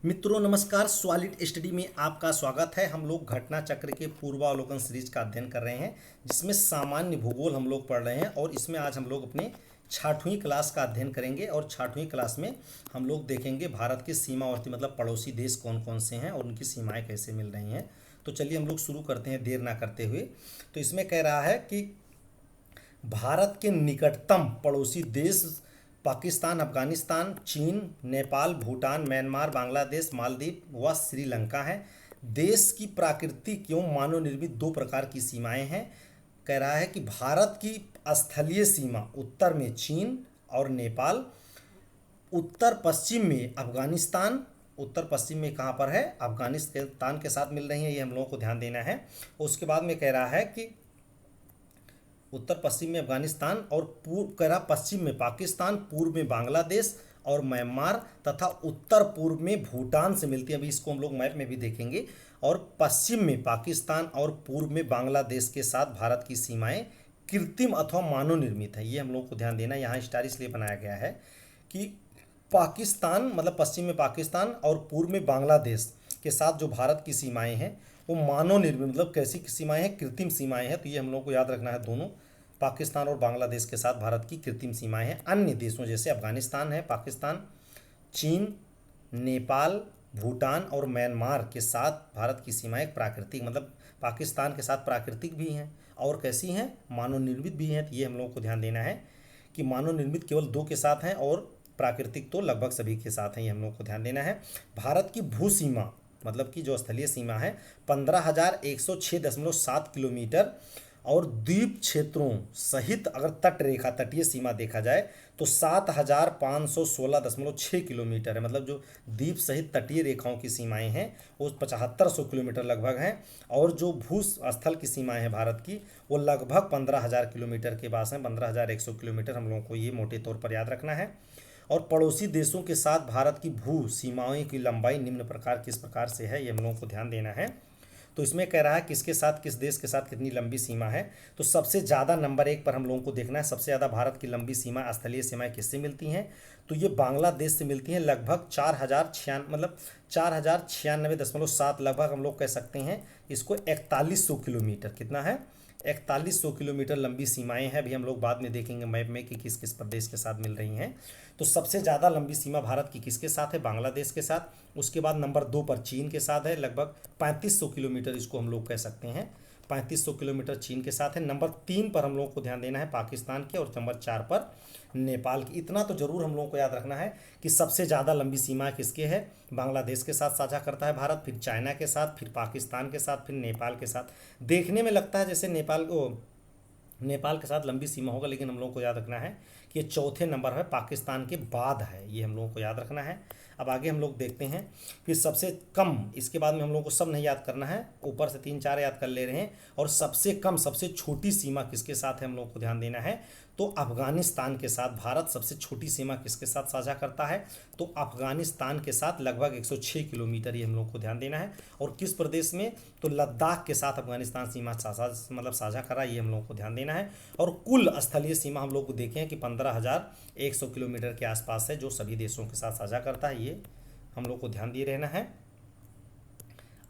मित्रों नमस्कार। Solid study में आपका स्वागत है। हम लोग घटना चक्र के पूर्वावलोकन सीरीज का अध्ययन कर रहे हैं, जिसमें सामान्य भूगोल हम लोग पढ़ रहे हैं। और इसमें आज हम लोग अपने 6वीं क्लास का अध्ययन करेंगे। और 6वीं क्लास में हम लोग देखेंगे भारत के सीमावर्ती मतलब पड़ोसी देश कौन कौन से हैं और उनकी सीमाएँ कैसे मिल रही हैं। तो चलिए हम लोग शुरू करते हैं देर ना करते हुए। तो इसमें कह रहा है कि भारत के निकटतम पड़ोसी देश पाकिस्तान, अफगानिस्तान, चीन, नेपाल, भूटान, म्यांमार, बांग्लादेश, मालदीव व श्रीलंका है। देश की प्राकृतिक एवं मानव निर्मित दो प्रकार की सीमाएं हैं। कह रहा है कि भारत की स्थलीय सीमा उत्तर में चीन और नेपाल, उत्तर पश्चिम में अफगानिस्तान, उत्तर पश्चिम में कहाँ पर है, अफगानिस्तान के साथ मिल रही है। ये हम लोगों को ध्यान देना है। उसके बाद में कह रहा है कि उत्तर पश्चिम में अफगानिस्तान और पूर्व कह रहा पश्चिम में पाकिस्तान, पूर्व में बांग्लादेश और म्यांमार तथा उत्तर पूर्व में भूटान से मिलती है। अभी इसको हम लोग मैप में भी देखेंगे। और पश्चिम में पाकिस्तान और पूर्व में बांग्लादेश के साथ भारत की सीमाएं कृत्रिम अथवा मानव निर्मित है। ये हम लोग को ध्यान देना। यहाँ स्टार इसलिए बनाया गया है कि पाकिस्तान मतलब पश्चिम में पाकिस्तान और पूर्व में बांग्लादेश के साथ जो भारत की सीमाएं हैं वो मानव निर्मित मतलब कैसी सीमाएं हैं, कृत्रिम सीमाएं हैं। तो ये हम लोग को याद रखना है। दोनों पाकिस्तान और बांग्लादेश के साथ भारत की कृत्रिम सीमाएं हैं। अन्य देशों जैसे अफगानिस्तान है, पाकिस्तान, चीन, नेपाल, भूटान और म्यांमार के साथ भारत की सीमाएं प्राकृतिक मतलब पाकिस्तान के साथ प्राकृतिक भी हैं और कैसी हैं, मानव निर्मित भी हैं। तो ये हम लोगों को ध्यान देना है कि मानव निर्मित केवल दो के साथ हैं और प्राकृतिक तो लगभग सभी के साथ हैं। ये हम लोगों को ध्यान देना है। भारत की भू सीमा मतलब कि जो स्थलीय सीमा है 15,106.7 किलोमीटर और द्वीप क्षेत्रों सहित अगर तट रेखा तटीय सीमा देखा जाए तो 7,516.6 किलोमीटर है। मतलब जो द्वीप सहित तटीय रेखाओं की सीमाएं हैं वो 7,500 किलोमीटर लगभग हैं। और जो भू स्थल की सीमाएं हैं भारत की वो लगभग 15,000 किलोमीटर के पास हैं। 15,100 किलोमीटर हम लोगों को ये मोटे तौर पर याद रखना है। और पड़ोसी देशों के साथ भारत की भू सीमाओं की लंबाई निम्न प्रकार किस प्रकार से है, ये हम लोगों को ध्यान देना है। तो इसमें कह रहा है किसके साथ किस देश के साथ कितनी लंबी सीमा है। तो सबसे ज़्यादा नंबर 1 पर हम लोगों को देखना है। सबसे ज़्यादा भारत की लंबी सीमा स्थलीय सीमाएं किससे मिलती हैं, तो ये बांग्लादेश से मिलती हैं। लगभग 4,096 लगभग हम लोग कह सकते हैं इसको 4100 किलोमीटर। कितना है, 4100 किलोमीटर लंबी सीमाएं हैं। अभी हम लोग बाद में देखेंगे मैप में कि किस किस प्रदेश के साथ मिल रही हैं। तो सबसे ज़्यादा लंबी सीमा भारत की किसके साथ है, बांग्लादेश के साथ। उसके बाद नंबर 2 पर चीन के साथ है, लगभग 3500 किलोमीटर इसको हम लोग कह सकते हैं। 3500 किलोमीटर चीन के साथ है। नंबर 3 पर हम लोगों को ध्यान देना है पाकिस्तान के और नंबर 4 पर नेपाल की। इतना तो जरूर हम लोगों को याद रखना है कि सबसे ज़्यादा लंबी सीमा किसके है, बांग्लादेश के साथ साझा करता है भारत, फिर चाइना के साथ, फिर पाकिस्तान के साथ, फिर नेपाल के साथ। देखने में लगता है जैसे नेपाल के साथ लंबी सीमा होगा, लेकिन हम लोगों को याद रखना है कि ये चौथे नंबर है, पाकिस्तान के बाद है। ये हम लोगों को याद रखना है। अब आगे हम लोग देखते हैं। फिर सबसे कम, इसके बाद में हम लोगों को सब नहीं याद करना है, ऊपर से 3-4 याद कर ले रहे हैं। और सबसे कम सबसे छोटी सीमा किसके साथ है हम लोग को ध्यान देना है, तो अफगानिस्तान के साथ भारत सबसे छोटी सीमा किसके साथ साझा करता है, तो अफगानिस्तान के साथ लगभग 106 किलोमीटर। ये हम लोग को ध्यान देना है। और किस प्रदेश में, तो लद्दाख के साथ अफगानिस्तान सीमा साझा करा। ये हम लोग को ध्यान देना है। और कुल स्थलीय सीमा हम लोग को देखें कि 15,100 किलोमीटर के आसपास है, जो सभी देशों के साथ साझा करता है। ये हम लोग को ध्यान दिए रहना है।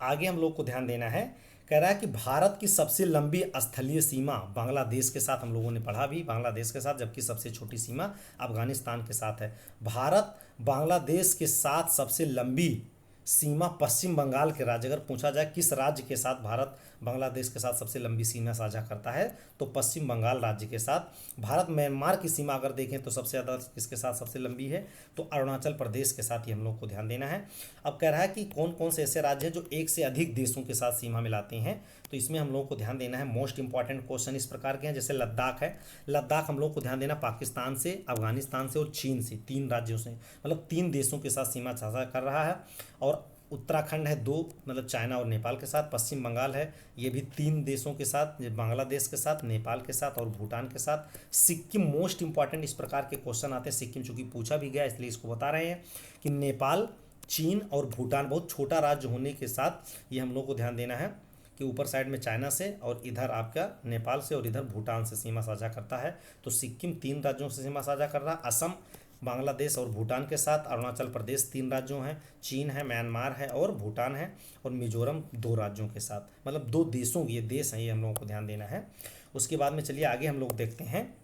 आगे हम लोग को ध्यान देना है। कह रहा है कि भारत की सबसे लंबी स्थलीय सीमा बांग्लादेश के साथ हम लोगों ने पढ़ा भी, बांग्लादेश के साथ, जबकि सबसे छोटी सीमा अफगानिस्तान के साथ है। भारत बांग्लादेश के साथ सबसे लंबी सीमा पश्चिम बंगाल के राज्य, अगर पूछा जाए किस राज्य के साथ भारत बांग्लादेश के साथ सबसे लंबी सीमा साझा करता है, तो पश्चिम बंगाल राज्य के साथ। भारत म्यांमार की सीमा अगर देखें तो सबसे ज़्यादा किसके साथ सबसे लंबी है, तो अरुणाचल प्रदेश के साथ ही हम लोग को ध्यान देना है। अब कह रहा है कि कौन कौन से ऐसे राज्य हैं जो एक से अधिक देशों के साथ सीमा मिलाते हैं, तो इसमें हम लोग को ध्यान देना है। मोस्ट इंपॉर्टेंट क्वेश्चन इस प्रकार के हैं, जैसे लद्दाख है। लद्दाख हम लोग को ध्यान देना पाकिस्तान से, अफगानिस्तान से और चीन से, 3 राज्यों से मतलब 3 देशों के साथ सीमा साझा कर रहा है। और उत्तराखंड है 2 मतलब चाइना और नेपाल के साथ। पश्चिम बंगाल है, ये भी 3 देशों के साथ, बांग्लादेश के साथ, नेपाल के साथ और भूटान के साथ। सिक्किम मोस्ट इंपॉर्टेंट इस प्रकार के क्वेश्चन आते हैं। सिक्किम चूंकि पूछा भी गया इसलिए इसको बता रहे हैं कि नेपाल, चीन और भूटान बहुत छोटा राज्य होने के साथ ये हम लोग को ध्यान देना है कि ऊपर साइड में चाइना से और इधर आपका नेपाल से और इधर भूटान से सीमा साझा करता है। तो सिक्किम 3 राज्यों से सीमा साझा कर रहा है। असम बांग्लादेश और भूटान के साथ, अरुणाचल प्रदेश 3 राज्यों हैं, चीन है, म्यांमार है और भूटान है, और मिजोरम 2 राज्यों के साथ, मतलब 2 देशों, ये देश हैं, ये हम लोगों को ध्यान देना है। उसके बाद में चलिए आगे हम लोग देखते हैं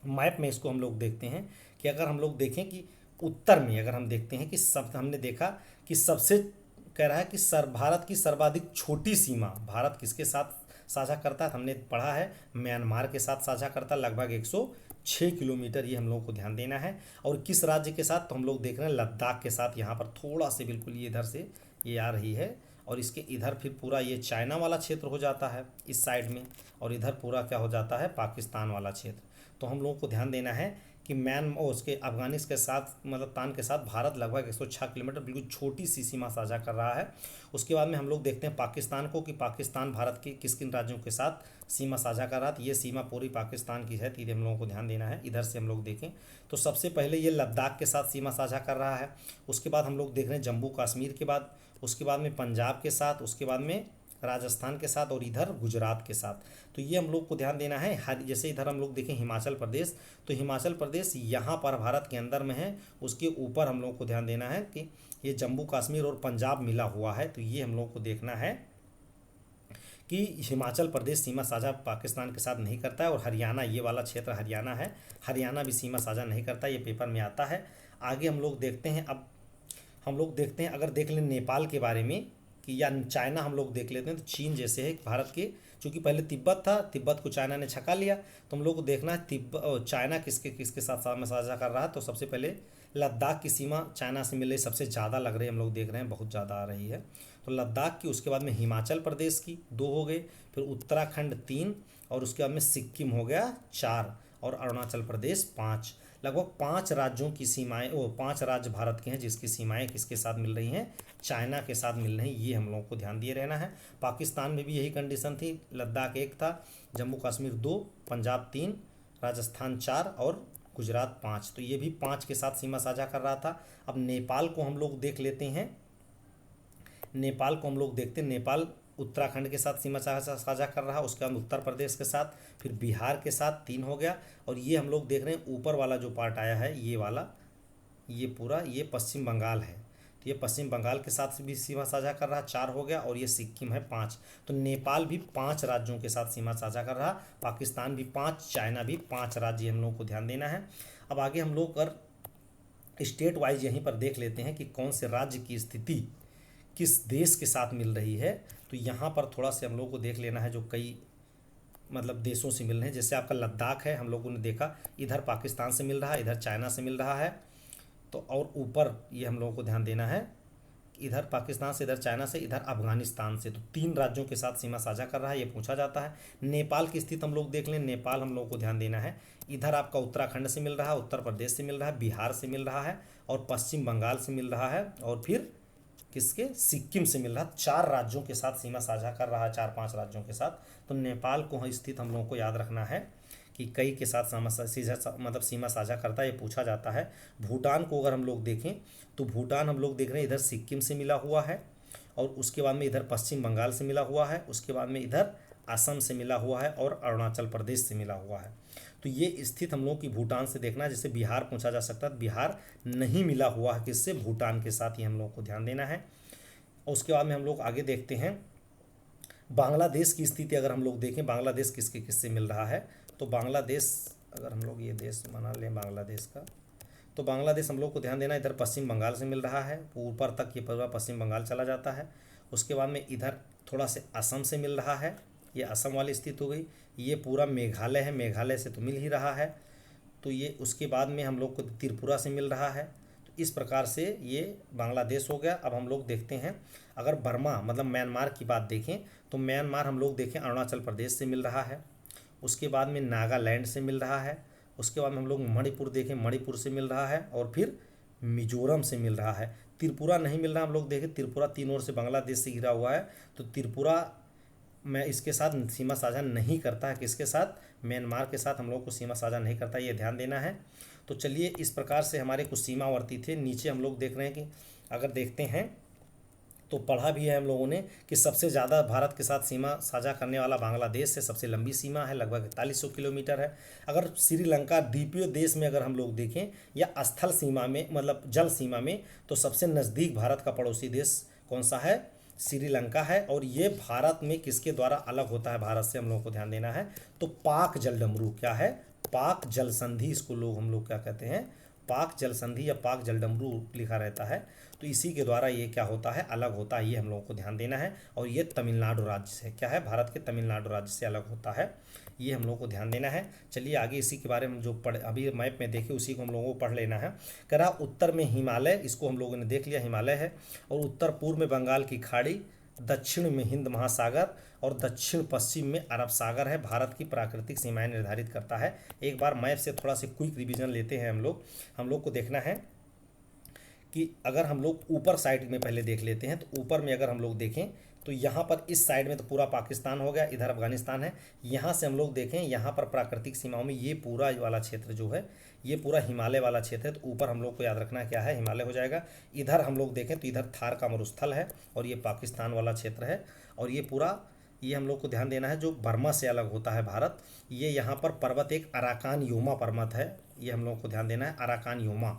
मैप में, इसको हम लोग देखते हैं कि अगर हम लोग देखें कि उत्तर में अगर हम देखते हैं कि सब हमने देखा कि सबसे कह रहा है कि भारत की सर्वाधिक छोटी सीमा भारत किसके साथ साझा करता है, हमने पढ़ा है म्यांमार के साथ साझा करता है लगभग 106 किलोमीटर, ये हम लोगों को ध्यान देना है। और किस राज्य के साथ, तो हम लोग देख रहे हैं लद्दाख के साथ, यहाँ पर थोड़ा से बिल्कुल ये इधर से ये आ रही है, और इसके इधर फिर पूरा ये चाइना वाला क्षेत्र हो जाता है इस साइड में, और इधर पूरा क्या हो जाता है पाकिस्तान वाला क्षेत्र। तो हम लोगों को ध्यान देना है कि उसके अफगानिस्तान के साथ मतलब तान के साथ भारत लगभग 106 किलोमीटर बिल्कुल छोटी सी सीमा साझा कर रहा है। उसके बाद में हम लोग देखते हैं पाकिस्तान को कि पाकिस्तान भारत के किस किन राज्यों के साथ सीमा साझा कर रहा था। ये सीमा पूरी पाकिस्तान की है, तो ये हम लोगों को ध्यान देना है। इधर से हम लोग देखें तो सबसे पहले ये लद्दाख के साथ सीमा साझा कर रहा है। उसके बाद हम लोग देख रहे हैं जम्मू कश्मीर के बाद, उसके बाद में पंजाब के साथ, उसके बाद में राजस्थान के साथ, और इधर गुजरात के साथ। तो ये हम लोग को ध्यान देना है। हर जैसे इधर हम लोग देखें हिमाचल प्रदेश, तो हिमाचल प्रदेश यहाँ पर भारत के अंदर में है, उसके ऊपर हम लोग को ध्यान देना है कि ये जम्मू कश्मीर और पंजाब मिला हुआ है। तो ये हम लोग को देखना है कि हिमाचल प्रदेश सीमा साझा पाकिस्तान के साथ नहीं करता है, और हरियाणा, ये वाला क्षेत्र हरियाणा है, हरियाणा भी सीमा साझा नहीं करता, ये पेपर में आता है। आगे हम लोग देखते हैं, अब हम लोग देखते हैं अगर देख लें नेपाल के बारे में कि, या चाइना हम लोग देख लेते हैं, तो चीन जैसे है भारत के, चूँकि पहले तिब्बत था, तिब्बत को चाइना ने छका लिया, तो हम लोग को देखना है चाइना किसके किसके साथ सीमा साझा कर रहा है। तो सबसे पहले लद्दाख की सीमा चाइना से मिल रही सबसे ज़्यादा लग रही है, हम लोग देख रहे हैं बहुत ज़्यादा आ रही है, तो लद्दाख की। उसके बाद में हिमाचल प्रदेश की 2 हो गए, फिर उत्तराखंड 3, और उसके बाद में सिक्किम हो गया 4, और अरुणाचल प्रदेश 5। लगभग 5 राज्यों की सीमाएं, 5 राज्य भारत के हैं जिसकी सीमाएं किसके साथ मिल रही हैं, चाइना के साथ मिल रही हैं। ये हम लोगों को ध्यान दिए रहना है। पाकिस्तान में भी यही कंडीशन थी, लद्दाख 1 था, जम्मू कश्मीर 2, पंजाब 3, राजस्थान 4 और गुजरात 5। तो ये भी 5 के साथ सीमा साझा कर रहा था। अब नेपाल को हम लोग देख लेते हैं, नेपाल को हम लोग देखते हैं, नेपाल उत्तराखंड के साथ सीमा साझा कर रहा है, उसके बाद उत्तर प्रदेश के साथ, फिर बिहार के साथ 3 हो गया, और ये हम लोग देख रहे हैं ऊपर वाला जो पार्ट आया है ये वाला, ये पूरा ये पश्चिम बंगाल है, तो ये पश्चिम बंगाल के साथ भी सीमा साझा कर रहा है, 4 हो गया, और ये सिक्किम है 5। तो नेपाल भी 5 राज्यों के साथ सीमा साझा कर रहा, पाकिस्तान भी 5, चाइना भी 5 राज्य हम लोग को ध्यान देना है। अब आगे हम लोग कर स्टेट वाइज यहीं पर देख लेते हैं कि कौन से राज्य की स्थिति किस देश के साथ मिल रही है। तो यहाँ पर थोड़ा से हम लोग को देख लेना है जो कई मतलब देशों से मिल रहे हैं। जैसे आपका लद्दाख है, हम लोगों ने देखा इधर पाकिस्तान से मिल रहा है, इधर चाइना से मिल रहा है, तो और ऊपर ये हम लोगों को ध्यान देना है इधर पाकिस्तान से, इधर चाइना से, इधर अफगानिस्तान से। तो 3 राज्यों के साथ सीमा साझा कर रहा है, ये पूछा जाता है। नेपाल की स्थिति हम लोग देख लें, नेपाल हम लोग को ध्यान देना है, इधर आपका उत्तराखंड से मिल रहा है, उत्तर प्रदेश से मिल रहा है, बिहार से मिल रहा है, और पश्चिम बंगाल से मिल रहा है, और फिर किसके, सिक्किम से मिल रहा है। 4 राज्यों के साथ सीमा साझा कर रहा है, 4-5 राज्यों के साथ। तो नेपाल को स्थित हम लोगों को याद रखना है कि कई के साथ मतलब सीमा साझा करता है, ये पूछा जाता है। भूटान को अगर हम लोग देखें तो भूटान हम लोग देख रहे हैं इधर सिक्किम से मिला हुआ है, और उसके बाद में इधर पश्चिम बंगाल से मिला हुआ है, उसके बाद में इधर असम से मिला हुआ है, और अरुणाचल प्रदेश से मिला हुआ है। तो ये स्थित हम लोग की भूटान से देखना है। जैसे बिहार पूछा जा सकता है, बिहार नहीं मिला हुआ है किससे, भूटान के साथ, ही हम लोग को ध्यान देना है। और उसके बाद में हम लोग आगे देखते हैं बांग्लादेश की स्थिति। अगर हम लोग देखें बांग्लादेश किसके किससे मिल रहा है, तो बांग्लादेश अगर हम लोग ये देश बना लें बांग्लादेश का, तो बांग्लादेश हम लोग को ध्यान देना इधर पश्चिम बंगाल से मिल रहा है, ऊपर तक ये पूरा पश्चिम बंगाल चला जाता है। उसके बाद में इधर थोड़ा से असम से मिल रहा है, ये असम वाली स्थिति हो गई। ये पूरा मेघालय है, मेघालय से तो मिल ही रहा है। तो ये उसके बाद में हम लोग को त्रिपुरा से मिल रहा है। तो इस प्रकार से ये बांग्लादेश हो गया। अब हम लोग देखते हैं अगर बर्मा मतलब म्यांमार की बात देखें, तो म्यांमार हम लोग देखें अरुणाचल प्रदेश से मिल रहा है, उसके बाद में नागालैंड से मिल रहा है, उसके बाद में हम लोग मणिपुर देखें, मणिपुर से मिल रहा है, और फिर मिजोरम से मिल रहा है। त्रिपुरा नहीं मिल रहा, हम लोग देखें त्रिपुरा 3 ओर से बांग्लादेश से घिरा हुआ है, तो त्रिपुरा मैं इसके साथ सीमा साझा नहीं करता है, किसके साथ, म्यांमार के साथ हम लोग को सीमा साझा नहीं करता, ये ध्यान देना है। तो चलिए इस प्रकार से हमारे कुछ सीमावर्ती थे। नीचे हम लोग देख रहे हैं कि अगर देखते हैं तो पढ़ा भी है हम लोगों ने कि सबसे ज़्यादा भारत के साथ सीमा साझा करने वाला बांग्लादेश से सबसे लंबी सीमा है, लगभग 4100 किलोमीटर है। अगर श्रीलंका द्वीपीय देश में अगर हम लोग देखें या स्थल सीमा में मतलब जल सीमा में, तो सबसे नज़दीक भारत का पड़ोसी देश कौन सा है? श्रीलंका है। और ये भारत में किसके द्वारा अलग होता है भारत से, हम लोगों को ध्यान देना है, तो पाक जलडमरू। क्या है? पाक जल संधि, इसको लोग हम लोग क्या कहते हैं? पाक जल संधि या पाक जलडमरू लिखा रहता है। तो इसी के द्वारा ये क्या होता है? अलग होता है। ये हम लोगों को ध्यान देना है। और ये तमिलनाडु राज्य से क्या है? भारत के तमिलनाडु राज्य से अलग होता है। ये हम लोगों को ध्यान देना है। चलिए आगे इसी के बारे में जो अभी मैप में देखे उसी को हम लोगों को पढ़ लेना है। कह रहा उत्तर में हिमालय, इसको हम लोगों ने देख लिया, हिमालय है। और उत्तर पूर्व में बंगाल की खाड़ी, दक्षिण में हिंद महासागर और दक्षिण पश्चिम में अरब सागर है। भारत की प्राकृतिक सीमाएं निर्धारित करता है। एक बार मैप से थोड़ा सा क्विक रिवीजन लेते हैं हम लोग को देखना है कि अगर हम लोग ऊपर साइड में पहले देख लेते हैं, तो ऊपर में अगर हम लोग देखें तो यहाँ पर इस साइड में तो पूरा पाकिस्तान हो गया, इधर अफगानिस्तान है। यहाँ से हम लोग देखें, यहाँ पर प्राकृतिक सीमाओं में ये पूरा वाला क्षेत्र जो है ये पूरा हिमालय वाला क्षेत्र है। तो ऊपर हम लोग को याद रखना क्या है? हिमालय हो जाएगा। इधर हम लोग देखें तो इधर थार का मरुस्थल है और ये पाकिस्तान वाला क्षेत्र है। और ये पूरा ये हम लोग को ध्यान देना है जो बर्मा से अलग होता है भारत। ये यहाँ पर पर्वत एक अराकान योमा पर्वत है, ये हम लोग को ध्यान देना है। अराकान योमा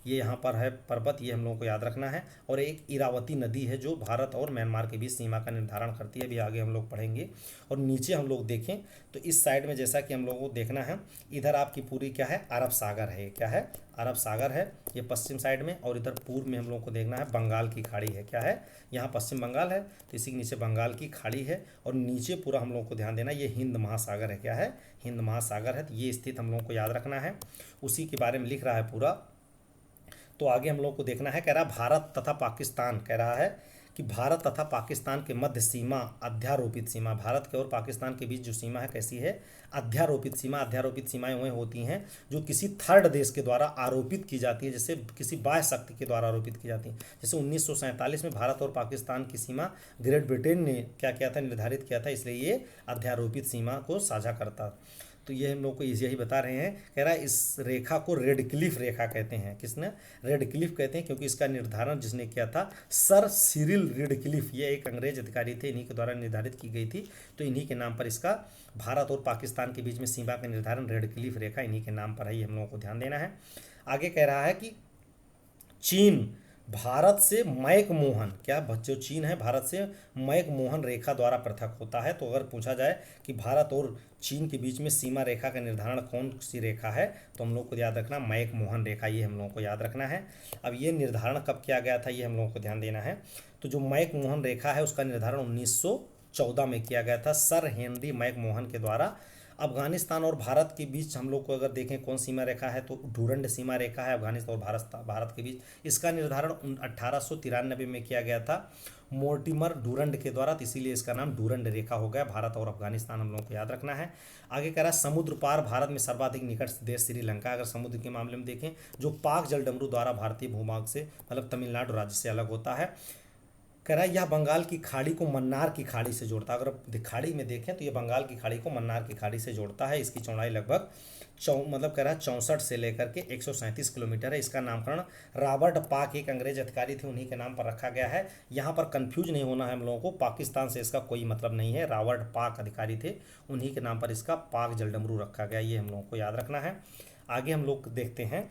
ये यहाँ पर है पर्वत, ये हम लोग को याद रखना है। और एक इरावती नदी है जो भारत और म्यांमार के बीच सीमा का निर्धारण करती है, भी आगे हम लोग पढ़ेंगे। और नीचे हम लोग देखें तो इस साइड में जैसा कि हम लोगों को देखना है, इधर आपकी पूरी क्या है? अरब सागर है। क्या है? अरब सागर है ये पश्चिम साइड में। और इधर पूर्व में हम लोग को देखना है बंगाल की खाड़ी है। क्या है? यहाँ पश्चिम बंगाल है तो इसी के नीचे बंगाल की खाड़ी है। और नीचे पूरा हम लोग को ध्यान देना ये हिंद महासागर है। क्या है? हिंद महासागर है। तो ये स्थित हम लोगों को याद रखना है, उसी के बारे में लिख रहा है पूरा। तो आगे हम लोग को देखना है, कह रहा भारत तथा पाकिस्तान, कह रहा है कि भारत तथा पाकिस्तान के मध्य सीमा अध्यारोपित सीमा, भारत के और पाकिस्तान के बीच जो सीमा है कैसी है? अध्यारोपित सीमा। अध्यारोपित सीमाएं वह होती हैं जो किसी थर्ड देश के द्वारा आरोपित की जाती है, जैसे किसी बाह्य शक्ति के द्वारा आरोपित की जाती है। जैसे 1947 में भारत और पाकिस्तान की सीमा ग्रेट ब्रिटेन ने क्या किया था? निर्धारित किया था, इसलिए ये अध्यारोपित सीमा को साझा करता। तो ये हम लोग को यही बता रहे हैं। कह रहा है इस रेखा को रेडक्लिफ रेखा कहते हैं। किसने? रेडक्लिफ कहते हैं, क्योंकि इसका निर्धारण जिसने किया था सर सिरिल रेडक्लिफ, ये एक अंग्रेज अधिकारी थे, इन्हीं के द्वारा निर्धारित की गई थी। तो इन्हीं के नाम पर इसका भारत और पाकिस्तान के बीच में सीमा का निर्धारण रेडक्लिफ रेखा इन्हीं के नाम पर है, ये हम लोगों को ध्यान देना है। आगे कह रहा है कि चीन भारत से मैकमोहन, क्या बच्चों? चीन है भारत से मैकमोहन रेखा द्वारा पृथक होता है। तो अगर पूछा जाए कि भारत और चीन के बीच में सीमा रेखा का निर्धारण कौन सी रेखा है, तो हम लोग को याद रखना मैकमोहन रेखा, ये हम लोगों को याद रखना है। अब ये निर्धारण कब किया गया था, ये हम लोगों को ध्यान देना है। तो जो मैकमोहन रेखा है उसका निर्धारण 1914 में किया गया था सर हेनरी मैकमोहन के द्वारा। अफगानिस्तान और भारत के बीच हम लोग को अगर देखें कौन सीमा रेखा है, तो डूरंड सीमा रेखा है अफगानिस्तान और भारत के बीच। इसका निर्धारण 1893 में किया गया था मोर्टिमर डूरंड के द्वारा, तो इसीलिए इसका नाम डूरंड रेखा हो गया। भारत और अफगानिस्तान हम लोग को याद रखना है। आगे कह रहा है समुद्र पार भारत में सर्वाधिक निकट देश श्रीलंका। अगर समुद्र के मामले में देखें, जो पाक जलडमरू द्वारा भारतीय भूभाग से मतलब तमिलनाडु राज्य से अलग होता है। कह रहा है यह बंगाल की खाड़ी को मन्नार की खाड़ी से जोड़ता है। अगर खाड़ी में देखें तो ये बंगाल की खाड़ी को मन्नार की खाड़ी से जोड़ता है। इसकी चौड़ाई लगभग मतलब कह रहा है 64 से लेकर के 137 किलोमीटर है। इसका नामकरण रॉबर्ट पाक एक अंग्रेज अधिकारी थे, उन्हीं के नाम पर रखा गया है। यहाँ पर कंफ्यूज नहीं होना है हम लोगों को, पाकिस्तान से इसका कोई मतलब नहीं है। रॉबर्ट पाक अधिकारी थे, उन्हीं के नाम पर इसका पाक जलडमरू रखा गया, ये हम लोगों को याद रखना है। आगे हम लोग देखते हैं,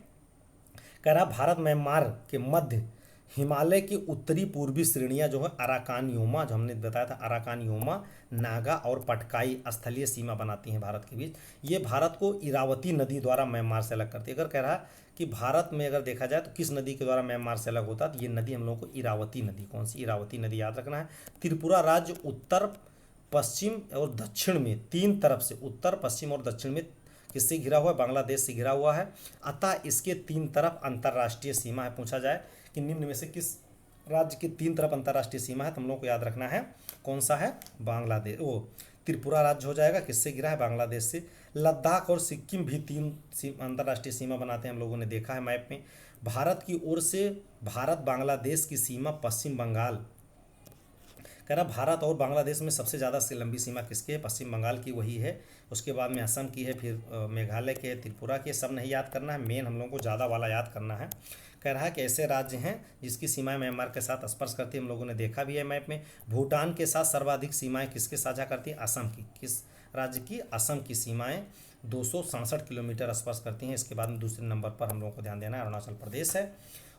कह रहा भारत म्यांमार के मध्य हिमालय की उत्तरी पूर्वी श्रेणियां जो है अराकान योमा, जो हमने बताया था अराकान योमा, नागा और पटकाई स्थलीय सीमा बनाती हैं भारत के बीच। ये भारत को इरावती नदी द्वारा म्यांमार से अलग करती है। अगर कह रहा है कि भारत में अगर देखा जाए तो किस नदी के द्वारा म्यांमार से अलग होता है, तो ये नदी हम लोगों को इरावती नदी, कौन सी? इरावती नदी याद रखना है। त्रिपुरा राज्य उत्तर पश्चिम और दक्षिण में तीन तरफ से, उत्तर पश्चिम और दक्षिण में किससे घिरा हुआ है? बांग्लादेश से घिरा हुआ है। अतः इसके तीन तरफ अंतर्राष्ट्रीय सीमा है। पूछा जाए कि निम्न में से किस राज्य की तीन तरफ अंतर्राष्ट्रीय सीमा है, तो हम लोग को याद रखना है कौन सा है? बांग्लादेश, वो त्रिपुरा राज्य हो जाएगा। किससे घिरा है? बांग्लादेश से। लद्दाख और सिक्किम भी तीन अंतर्राष्ट्रीय सीमा बनाते हैं, हम लोगों ने देखा है मैप में। भारत की ओर से भारत बांग्लादेश की सीमा पश्चिम बंगाल, कह रहा भारत और बांग्लादेश में सबसे ज़्यादा से लंबी सीमा किसकी है? पश्चिम बंगाल की, वही है। उसके बाद में असम की है, फिर मेघालय के है, त्रिपुरा के। सब नहीं याद करना है, मेन हम लोगों को ज़्यादा वाला याद करना है। कह रहा है कि ऐसे राज्य हैं जिसकी सीमाएं म्यांमार के साथ स्पर्श करती है, हम लोगों ने देखा भी है मैप में। भूटान के साथ सर्वाधिक सीमाएं किसके साझा करती है? असम की। किस राज्य की? असम की सीमाएं 267 किलोमीटर स्पर्श करती हैं। इसके बाद में दूसरे नंबर पर हम लोगों को ध्यान देना है अरुणाचल प्रदेश है।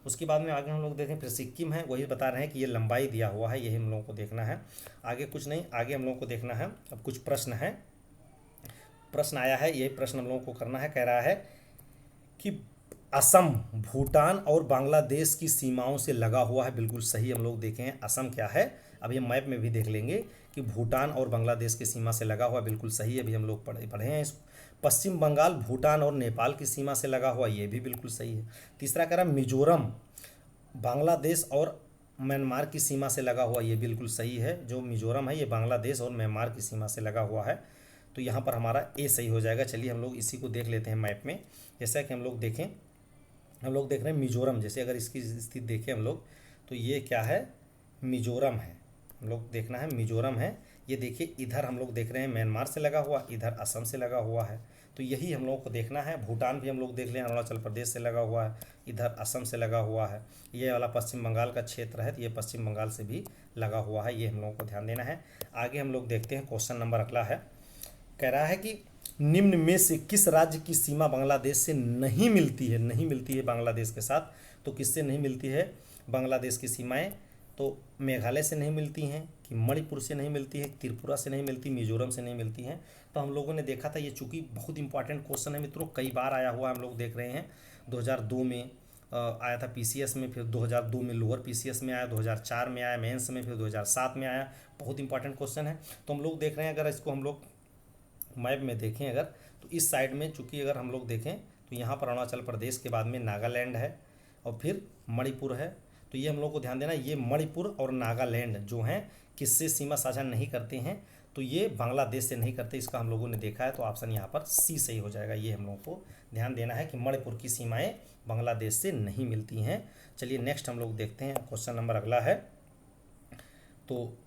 उसके बाद में आगे हम लोग देखें फिर सिक्किम है, वही बता रहे हैं कि ये लंबाई दिया हुआ है, यही हम लोगों को देखना है। आगे कुछ नहीं, आगे हम लोगों को देखना है अब कुछ प्रश्न है, प्रश्न आया है, यही प्रश्न हम लोगों को करना है। कह रहा है कि असम भूटान और बांग्लादेश की सीमाओं से लगा हुआ है, बिल्कुल सही हम लोग देखें हैं। असम क्या है, अभी हम मैप में भी देख लेंगे कि भूटान और बांग्लादेश की सीमा से लगा हुआ, बिल्कुल सही है, अभी हम लोग पढ़े हैं इसको। पश्चिम बंगाल भूटान और नेपाल की सीमा से लगा हुआ, ये भी बिल्कुल सही है। तीसरा कह रहा मिजोरम बांग्लादेश और म्यांमार की सीमा से लगा हुआ, ये बिल्कुल सही है। जो मिजोरम है ये बांग्लादेश और म्यांमार की सीमा से लगा हुआ है, तो यहाँ पर हमारा ए सही हो जाएगा। चलिए हम लोग इसी को देख लेते हैं मैप में। जैसा कि हम लोग देखें, हम लोग देख रहे हैं मिजोरम, जैसे अगर इसकी स्थिति देखें हम लोग तो ये क्या है, मिजोरम है, हम लोग देखना है मिजोरम है। ये देखिए इधर हम लोग देख रहे हैं म्यांमार से लगा हुआ, इधर असम से लगा हुआ है, तो यही हम लोगों को देखना है। भूटान भी हम लोग देख लें, अरुणाचल प्रदेश से लगा हुआ है, इधर असम से लगा हुआ है। ये वाला पश्चिम बंगाल का क्षेत्र है, तो ये पश्चिम बंगाल से भी लगा हुआ है, ये हम लोगों को ध्यान देना है। आगे हम लोग देखते हैं क्वेश्चन नंबर अगला है। कह रहा है कि निम्न में से किस राज्य की सीमा बांग्लादेश से नहीं मिलती है? नहीं मिलती है बांग्लादेश के साथ, तो किससे नहीं मिलती है बांग्लादेश की सीमाएं? तो मेघालय से नहीं मिलती हैं, कि मणिपुर से नहीं मिलती है, त्रिपुरा से नहीं मिलती, मिजोरम से नहीं मिलती हैं। तो हम लोगों ने देखा था, ये चूंकि बहुत इंपॉर्टेंट क्वेश्चन है मित्रों, कई बार आया हुआ हम लोग देख रहे हैं। 2002 में आया था पीसीएस में, फिर 2002 में लोअर पीसीएस में आया, 2004 में आया मेंस में, फिर 2007 में आया। बहुत इंपॉर्टेंट क्वेश्चन है, तो हम लोग देख रहे हैं। अगर इसको हम लोग मैप में देखें अगर, तो इस साइड में चूंकि अगर हम लोग देखें तो यहाँ पर अरुणाचल प्रदेश के बाद में नागालैंड है और फिर मणिपुर है। तो ये हम लोग को ध्यान देना, ये मणिपुर और नागालैंड जो हैं किससे सीमा साझा नहीं करते हैं? तो ये बांग्लादेश से नहीं करते, इसका हम लोगों ने देखा है, तो ऑप्शन यहाँ पर सी सही हो जाएगा। ये हम लोगों को ध्यान देना है कि मणिपुर की सीमाएं बांग्लादेश से नहीं मिलती हैं। चलिए नेक्स्ट हम लोग देखते हैं, क्वेश्चन नंबर अगला है। तो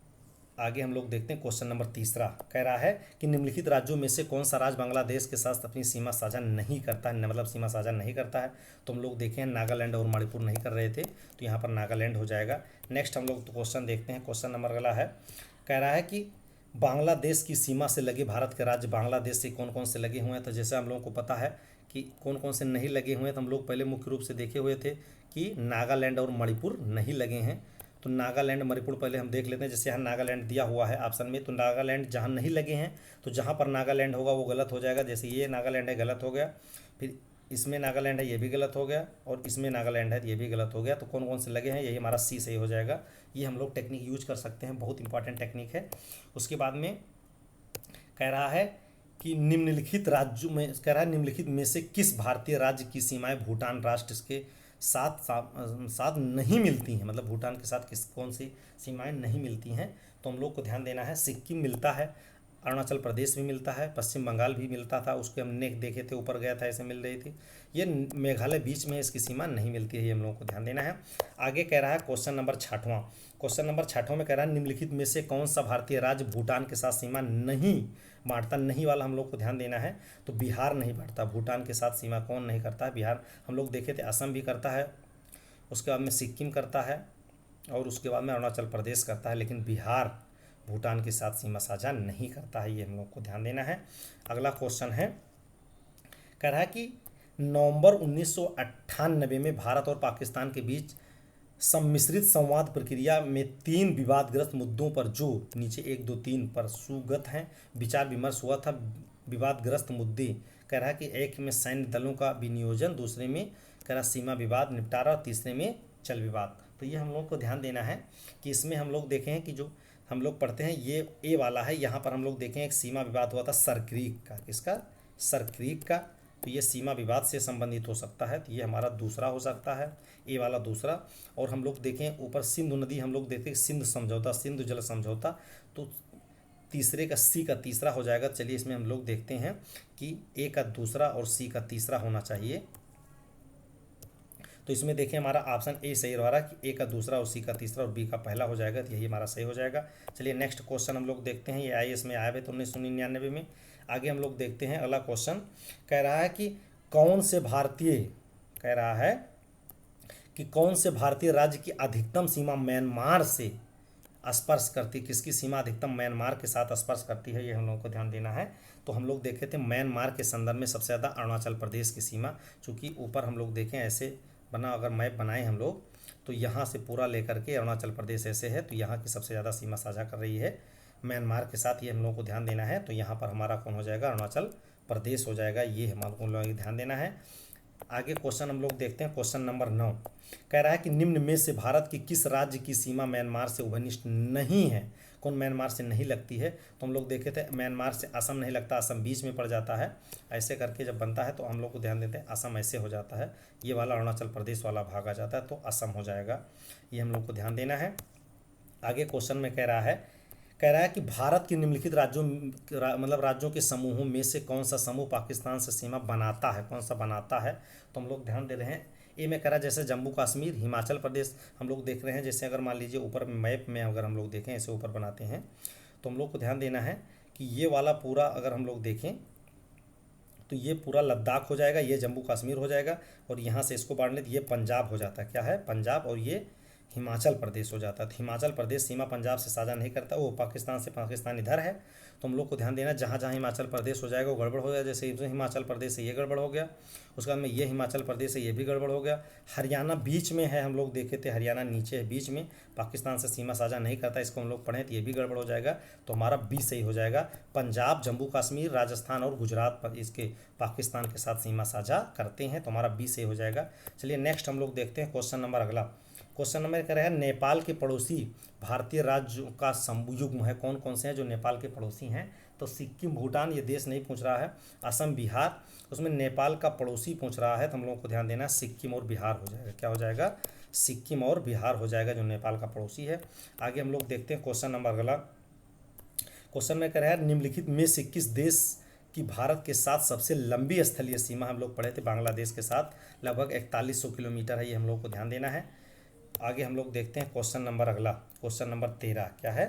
आगे हम लोग देखते हैं क्वेश्चन नंबर तीसरा। कह रहा है कि निम्नलिखित राज्यों में से कौन सा राज्य बांग्लादेश के साथ अपनी सीमा साझा नहीं करता है, मतलब सीमा साझा नहीं करता है? तो हम लोग देखें नागालैंड और मणिपुर नहीं कर रहे थे, तो यहाँ पर नागालैंड हो जाएगा। नेक्स्ट हम लोग तो क्वेश्चन देखते हैं, क्वेश्चन नंबर अगला है। कह रहा है कि बांग्लादेश की सीमा से लगे भारत के राज्य बांग्लादेश से कौन कौन से लगे हुए हैं? तो जैसे हम लोगों को पता है कि कौन कौन से नहीं लगे हुए हैं, तो हम लोग पहले मुख्य रूप से देखे हुए थे कि नागालैंड और मणिपुर नहीं लगे हैं। तो नागालैंड मणिपुर पहले हम देख लेते हैं। जैसे यहाँ नागालैंड दिया हुआ है ऑप्शन में, तो नागालैंड जहाँ नहीं लगे हैं, तो जहाँ पर नागालैंड होगा वो गलत हो जाएगा। जैसे ये नागालैंड है, गलत हो गया, फिर इसमें नागालैंड है, ये भी गलत हो गया, और इसमें नागालैंड है, ये भी गलत हो गया। तो कौन कौन से लगे हैं, यही हमारा सी सही हो जाएगा। ये हम लोग टेक्निक यूज कर सकते हैं, बहुत इंपॉर्टेंट टेक्निक है। उसके बाद में कह रहा है कि निम्नलिखित राज्यों में, कह रहा है निम्नलिखित में से किस भारतीय राज्य की सीमाएं भूटान राष्ट्र के साथ साथ नहीं मिलती हैं? मतलब भूटान के साथ किस कौन सी सीमाएं नहीं मिलती हैं? तो हम लोग को ध्यान देना है, सिक्किम मिलता है, अरुणाचल प्रदेश भी मिलता है, पश्चिम बंगाल भी मिलता था, उसके हमने देखे थे, ऊपर गया था ऐसे मिल रही थी। ये मेघालय बीच में, इसकी सीमा नहीं मिलती है, ये हम लोगों को ध्यान देना है। आगे कह रहा है क्वेश्चन नंबर 6वां, क्वेश्चन नंबर 6वां में कह रहा है निम्नलिखित में से कौन सा भारतीय राज्य भूटान के साथ सीमा नहीं बांटता? नहीं वाला हम लोग को ध्यान देना है। तो बिहार नहीं बांटता भूटान के साथ सीमा, कौन नहीं करता है? बिहार। हम लोग देखे थे असम भी करता है, उसके बाद में सिक्किम करता है, और उसके बाद में अरुणाचल प्रदेश करता है, लेकिन बिहार भूटान के साथ सीमा साझा नहीं करता है, ये हम लोग को ध्यान देना है। अगला क्वेश्चन है, कह रहा है कि नवंबर 1998 में भारत और पाकिस्तान के बीच सम्मिश्रित संवाद प्रक्रिया में 3 विवादग्रस्त मुद्दों पर, जो नीचे 1, 2, 3 पर सुगत हैं, विचार विमर्श हुआ था। विवादग्रस्त मुद्दे कह रहा है कि एक में सैन्य दलों का विनियोजन, दूसरे में कह रहा सीमा विवाद निपटारा, और तीसरे में जल विवाद। तो ये हम लोग को ध्यान देना है कि इसमें हम लोग देखें हैं कि जो हम लोग पढ़ते हैं ये ए वाला है, यहाँ पर हम लोग देखें एक सीमा विवाद हुआ था सरक्रीक का, किसका? सरक्रीक का। तो ये सीमा विवाद से संबंधित हो सकता है, तो ये हमारा दूसरा हो सकता है, ए वाला दूसरा। और हम लोग देखें ऊपर सिंधु नदी, हम लोग देखते हैं सिंधु समझौता, सिंधु जल समझौता, तो तीसरे का सी का तीसरा हो जाएगा। चलिए इसमें हम लोग देखते हैं कि ए का दूसरा और सी का तीसरा होना चाहिए। तो इसमें देखें हमारा ऑप्शन ए सही रहा कि ए का दूसरा और सी का तीसरा और बी का पहला हो जाएगा, तो यही हमारा सही हो जाएगा। चलिए नेक्स्ट क्वेश्चन हम लोग देखते हैं, ये आईएएस में आया है तो 1999 में। आगे हम लोग देखते हैं अगला क्वेश्चन। कह रहा है कि कौन से भारतीय, कह रहा है कि कौन से भारतीय राज्य की अधिकतम सीमा म्यांमार से स्पर्श करती, किसकी सीमा अधिकतम म्यांमार के साथ स्पर्श करती है, ये हम लोगों को ध्यान देना है। तो हम लोग देखे थे म्यांमार के संदर्भ में सबसे ज़्यादा अरुणाचल प्रदेश की सीमा, चूँकि ऊपर हम लोग देखें ऐसे बना, अगर मैप बनाए हम लोग तो यहाँ से पूरा लेकर के अरुणाचल प्रदेश ऐसे है, तो यहाँ की सबसे ज़्यादा सीमा साझा कर रही है म्यांमार के साथ, ये हम लोगों को ध्यान देना है। तो यहाँ पर हमारा कौन हो जाएगा, अरुणाचल प्रदेश हो जाएगा, ये हमको लोगों ध्यान देना है। आगे क्वेश्चन हम लोग देखते हैं, क्वेश्चन नंबर 9 कह रहा है कि निम्न में से भारत की किस राज्य की सीमा म्यांमार से उभयनिष्ठ नहीं है, कौन म्यांमार से नहीं लगती है। तो हम लोग देखे थे म्यांमार से असम नहीं लगता, असम बीच में पड़ जाता है, ऐसे करके जब बनता है तो हम लोग को ध्यान देते हैं असम ऐसे हो जाता है, ये वाला अरुणाचल प्रदेश वाला भाग आ जाता है, तो असम हो जाएगा, ये हम लोग को ध्यान देना है। आगे क्वेश्चन में कह रहा है कि भारत के निम्नलिखित राज्यों मतलब राज्यों के समूहों में से कौन सा समूह पाकिस्तान से सीमा बनाता है, कौन सा बनाता है। तो हम लोग ध्यान दे रहे हैं, ए में कह रहा है जैसे जम्मू कश्मीर, हिमाचल प्रदेश हम लोग देख रहे हैं, जैसे अगर मान लीजिए ऊपर मैप में अगर हम लोग देखें ऐसे ऊपर बनाते हैं तो हम लोग को ध्यान देना है कि ये वाला पूरा अगर हम लोग देखें तो ये पूरा लद्दाख हो जाएगा, ये जम्मू कश्मीर हो जाएगा, और यहाँ से इसको बांट ले तो ये पंजाब हो जाता है, क्या है पंजाब, और ये हिमाचल प्रदेश हो जाता है। तो हिमाचल प्रदेश सीमा पंजाब से साझा नहीं करता, वो पाकिस्तान से, पाकिस्तान इधर है। तो हम लोग को ध्यान देना जहाँ जहाँ हिमाचल प्रदेश हो जाएगा वो गड़बड़ हो गया, जैसे हिमाचल प्रदेश से ये गड़बड़ हो गया, उसके बाद में ये हिमाचल प्रदेश से ये भी गड़बड़ हो गया। हरियाणा बीच में है, हम लोग देखे थे हरियाणा नीचे है बीच में, पाकिस्तान से सीमा साझा नहीं करता, इसको हम लोग पढ़ें तो ये भी गड़बड़ हो जाएगा, तो हमारा बी सही हो जाएगा। पंजाब, जम्मू कश्मीर, राजस्थान और गुजरात पर इसके पाकिस्तान के साथ सीमा साझा करते हैं, तो हमारा बी सही हो जाएगा। चलिए नेक्स्ट हम लोग देखते हैं क्वेश्चन नंबर अगला। क्वेश्चन नंबर कह रहा है नेपाल के पड़ोसी भारतीय राज्यों का समयुग्म है, कौन कौन से हैं जो नेपाल के पड़ोसी हैं। तो सिक्किम, भूटान, ये देश नहीं पूछ रहा है, असम, बिहार, उसमें नेपाल का पड़ोसी पूछ रहा है, तो हम लोगों को ध्यान देना सिक्किम और बिहार हो जाएगा, क्या हो जाएगा, सिक्किम और बिहार हो जाएगा जो नेपाल का पड़ोसी है। आगे हम लोग देखते हैं क्वेश्चन नंबर अगला। क्वेश्चन में कह रहा है निम्नलिखित में से किस देश की भारत के साथ सबसे लंबी स्थलीय सीमा, हम लोग पढ़े थे बांग्लादेश के साथ लगभग 4100 किलोमीटर है, ये हम लोग को ध्यान देना है। आगे हम लोग देखते हैं क्वेश्चन नंबर अगला, क्वेश्चन नंबर 13 क्या है,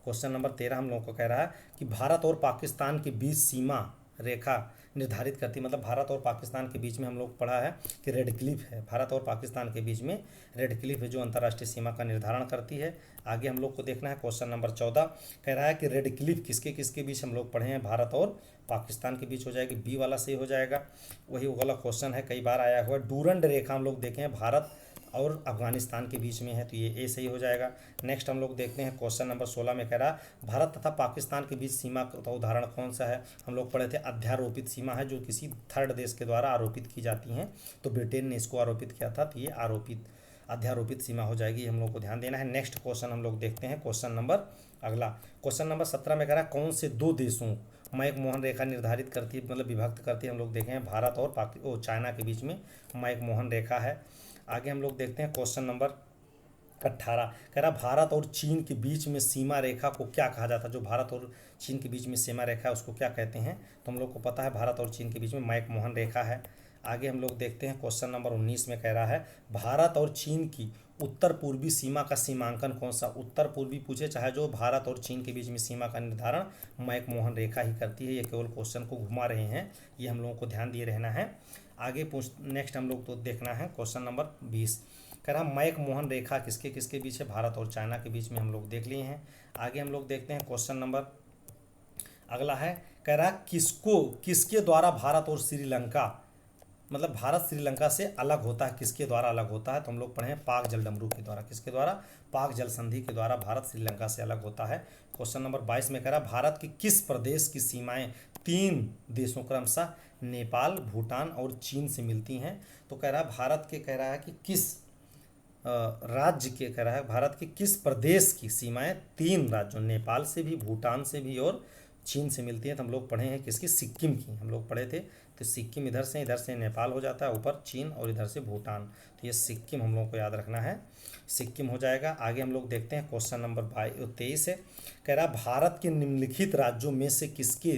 क्वेश्चन नंबर 13 हम लोग को कह रहा है कि भारत और पाकिस्तान के बीच सीमा रेखा निर्धारित करती, मतलब भारत और पाकिस्तान के बीच में हम लोग पढ़ा है कि रेड क्लिफ है, भारत और पाकिस्तान के बीच में रेड क्लिफ है जो अंतर्राष्ट्रीय सीमा का निर्धारण करती है। आगे हम लोग को देखना है क्वेश्चन नंबर 14 कह रहा है कि रेड क्लिफ किसके किसके बीच हम लोग पढ़े हैं, भारत और पाकिस्तान के बीच हो जाएगी, बी वाला सही हो जाएगा, वही वाला क्वेश्चन है कई बार आया हुआ। डूरंड रेखा हम लोग देखें भारत और अफगानिस्तान के बीच में है, तो ये ए सही हो जाएगा। नेक्स्ट हम लोग देखते हैं क्वेश्चन नंबर 16 में कह रहा भारत तथा पाकिस्तान के बीच सीमा का उदाहरण कौन सा है, हम लोग पढ़े थे अध्यारोपित सीमा है जो किसी थर्ड देश के द्वारा आरोपित की जाती हैं, तो ब्रिटेन ने इसको आरोपित किया था, तो ये आरोपित अध्यारोपित सीमा हो जाएगी, हम लोग को ध्यान देना है। नेक्स्ट क्वेश्चन हम लोग देखते हैं क्वेश्चन नंबर अगला, क्वेश्चन नंबर 17 में कह रहा है कौन से दो देशों मैक-मोहन रेखा निर्धारित करती है, मतलब विभक्त करती है, हम लोग देखें भारत और चाइना के बीच में मैक-मोहन रेखा है। आगे हम लोग देखते हैं क्वेश्चन नंबर 18 कह रहा भारत और चीन के बीच में सीमा रेखा को क्या कहा जाता है, जो भारत और चीन के बीच में सीमा रेखा है उसको क्या कहते हैं, तो हम लोग को पता है भारत और चीन के बीच में मैक-मोहन रेखा है। आगे हम लोग देखते हैं क्वेश्चन नंबर 19 में कह रहा है भारत और चीन की उत्तर पूर्वी सीमा का सीमांकन कौन सा, उत्तर पूर्वी पूछे चाहे जो भारत और चीन के बीच में सीमा का निर्धारण मैक-मोहन रेखा ही करती है, ये केवल क्वेश्चन को घुमा रहे हैं, ये हम लोगों को ध्यान दिए रहना है। आगे नेक्स्ट हम लोग तो देखना है क्वेश्चन नंबर 20 कह रहा मैक-मोहन रेखा किसके किसके बीच है, भारत और चाइना के बीच में हम लोग देख लिए हैं। आगे हम लोग देखते हैं क्वेश्चन नंबर अगला है कह रहा किसके द्वारा भारत और श्रीलंका, मतलब भारत श्रीलंका से अलग होता है, किसके द्वारा अलग होता है, तो हम लोग पढ़े हैं पाक जलडमरू के द्वारा, किसके द्वारा, पाक जल संधि के द्वारा भारत श्रीलंका से अलग होता है। क्वेश्चन नंबर 22 में कह रहा भारत के किस प्रदेश की सीमाएं 3 देशों क्रमशः नेपाल, भूटान और चीन से मिलती हैं, तो कह रहा भारत के कह रहा है कि किस राज्य के कह रहा है भारत के किस प्रदेश की सीमाएं 3 राज्यों नेपाल से भी, भूटान से भी और चीन से मिलती हैं, तो हम लोग पढ़े हैं किसकी, सिक्किम की हम लोग पढ़े थे, तो सिक्किम इधर से नेपाल हो जाता है, ऊपर चीन और इधर से भूटान, तो ये सिक्किम हम लोग को याद रखना है, सिक्किम हो जाएगा। आगे हम लोग देखते हैं क्वेश्चन नंबर 23 है कह रहा भारत के निम्नलिखित राज्यों में से किसके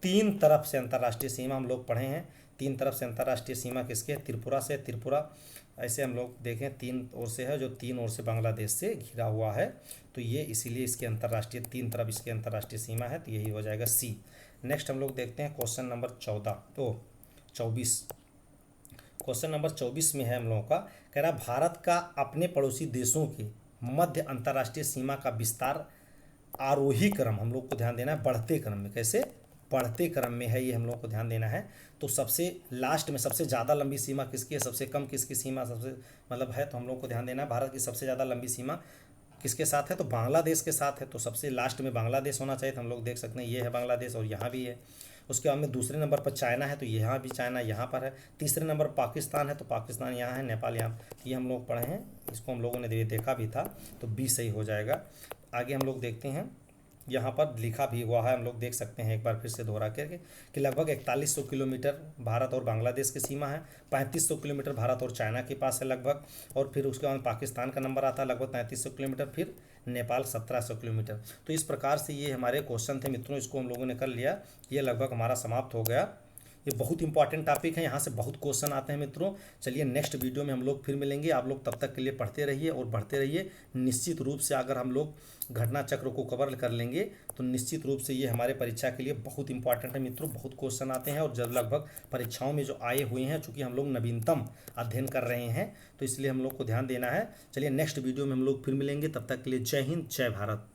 3 तरफ से अंतर्राष्ट्रीय सीमा, हम लोग पढ़े हैं 3 तरफ से अंतर्राष्ट्रीय सीमा किसके, त्रिपुरा से, त्रिपुरा ऐसे हम लोग देखें 3 ओर से है जो 3 ओर से बांग्लादेश से घिरा हुआ है, तो ये इसीलिए इसके अंतर्राष्ट्रीय 3 तरफ इसके अंतर्राष्ट्रीय सीमा है, तो यही हो जाएगा सी। नेक्स्ट हम लोग देखते हैं क्वेश्चन नंबर 24 क्वेश्चन नंबर 24 में है हम लोगों का, कह रहा भारत का अपने पड़ोसी देशों के मध्य अंतर्राष्ट्रीय सीमा का विस्तार आरोही क्रम, हम लोग को ध्यान देना है बढ़ते क्रम में, कैसे बढ़ते क्रम में है ये हम लोग को ध्यान देना है। तो सबसे लास्ट में सबसे ज़्यादा लंबी सीमा किसकी है, सबसे कम किसकी सीमा सबसे मतलब है, तो हम लोग को ध्यान देना है भारत की सबसे ज़्यादा लंबी सीमा किसके साथ है, तो बांग्लादेश के साथ है। तो सबसे लास्ट में बांग्लादेश होना चाहिए, तो हम लोग देख सकते हैं ये है बांग्लादेश और यहाँ भी है। उसके बाद में दूसरे नंबर पर चाइना है, तो यहाँ भी चाइना यहाँ पर है। तीसरे नंबर पाकिस्तान है, तो पाकिस्तान यहाँ है, नेपाल यहाँ, ये हम लोग पढ़े हैं, इसको हम लोगों ने देखा भी था, तो बी सही हो जाएगा। आगे हम लोग देखते हैं, यहाँ पर लिखा भी हुआ है, हम लोग देख सकते हैं एक बार फिर से दोहरा करके कि लगभग 4100 किलोमीटर भारत और बांग्लादेश की सीमा है, 3500 किलोमीटर भारत और चाइना के पास है लगभग, और फिर उसके बाद पाकिस्तान का नंबर आता है लगभग 3300 किलोमीटर, फिर नेपाल 1700 किलोमीटर। तो इस प्रकार से ये हमारे क्वेश्चन थे मित्रों, इसको हम लोगों ने कर लिया, ये लगभग हमारा समाप्त हो गया। ये बहुत इंपॉर्टेंट टॉपिक है, यहाँ से बहुत क्वेश्चन आते हैं मित्रों। चलिए नेक्स्ट वीडियो में हम लोग फिर मिलेंगे, आप लोग तब तक के लिए पढ़ते रहिए और बढ़ते रहिए। निश्चित रूप से अगर हम लोग घटना चक्र को कवर कर लेंगे तो निश्चित रूप से ये हमारे परीक्षा के लिए बहुत इंपॉर्टेंट है मित्रों। बहुत क्वेश्चन आते हैं और जब लगभग परीक्षाओं में जो आए हुए हैं, चूँकि हम लोग नवीनतम अध्ययन कर रहे हैं तो इसलिए हम लोग को ध्यान देना है। चलिए नेक्स्ट वीडियो में हम लोग फिर मिलेंगे, तब तक के लिए जय हिंद जय भारत।